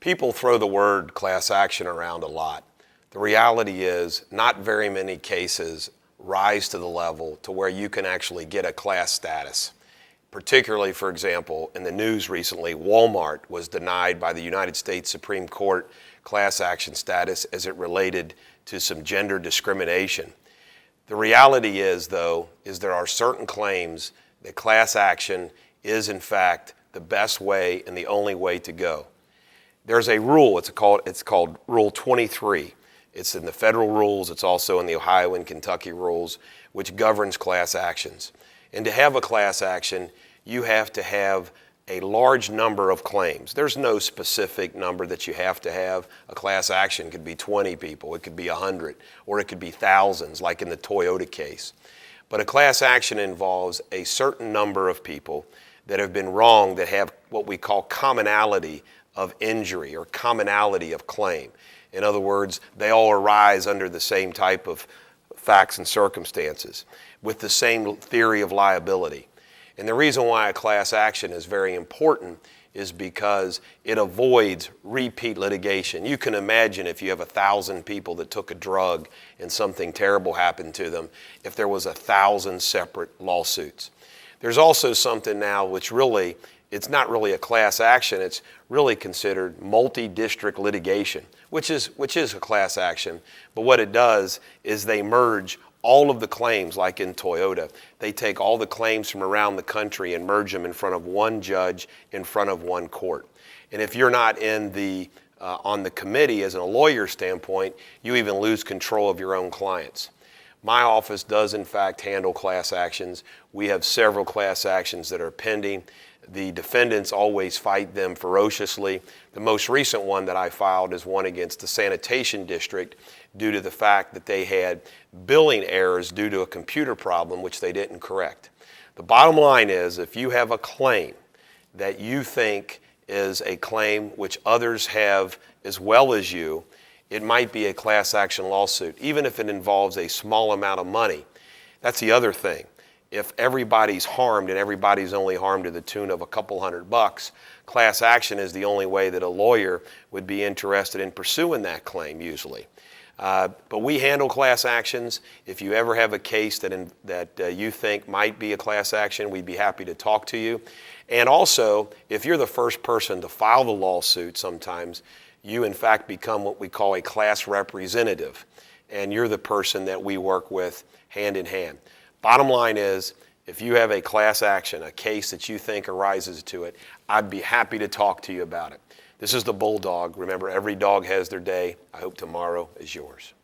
People throw the word class action around a lot. The reality is not very many cases rise to the level to where you can actually get a class status. Particularly, for example, in the news recently, Walmart was denied by the United States Supreme Court class action status as it related to some gender discrimination. The reality is, though, there are certain claims that class action is, in fact, the best way and the only way to go. There's a rule, it's called Rule 23. It's in the federal rules, it's also in the Ohio and Kentucky rules, which governs class actions. And to have a class action, you have to have a large number of claims. There's no specific number that you have to have. A class action could be 20 people, it could be 100, or it could be thousands, like in the Toyota case. But a class action involves a certain number of people that have been wronged that have what we call commonality of injury or commonality of claim. In other words, they all arise under the same type of facts and circumstances with the same theory of liability. And the reason why a class action is very important is because it avoids repeat litigation. You can imagine if you have 1,000 people that took a drug and something terrible happened to them, if there was 1,000 separate lawsuits. There's also something now which really, it's not really a class action, it's really considered multi-district litigation, which is a class action. But what it does is they merge all of the claims, like in Toyota. They take all the claims from around the country and merge them in front of one judge, in front of one court. And if you're not in the on the committee as a lawyer standpoint, you even lose control of your own clients. My office does in fact handle class actions. We have several class actions that are pending. The defendants always fight them ferociously. The most recent one that I filed is one against the sanitation district due to the fact that they had billing errors due to a computer problem which they didn't correct. The bottom line is, if you have a claim that you think is a claim which others have as well as you, it might be a class action lawsuit, even if it involves a small amount of money. That's the other thing. If everybody's harmed and everybody's only harmed to the tune of a couple $100, class action is the only way that a lawyer would be interested in pursuing that claim usually. But we handle class actions. If you ever have a case that you think might be a class action, we'd be happy to talk to you. And also, if you're the first person to file the lawsuit sometimes, you in fact become what we call a class representative. And you're the person that we work with hand in hand. Bottom line is, if you have a class action, a case that you think arises to it, I'd be happy to talk to you about it. This is the Bulldog. Remember, every dog has their day. I hope tomorrow is yours.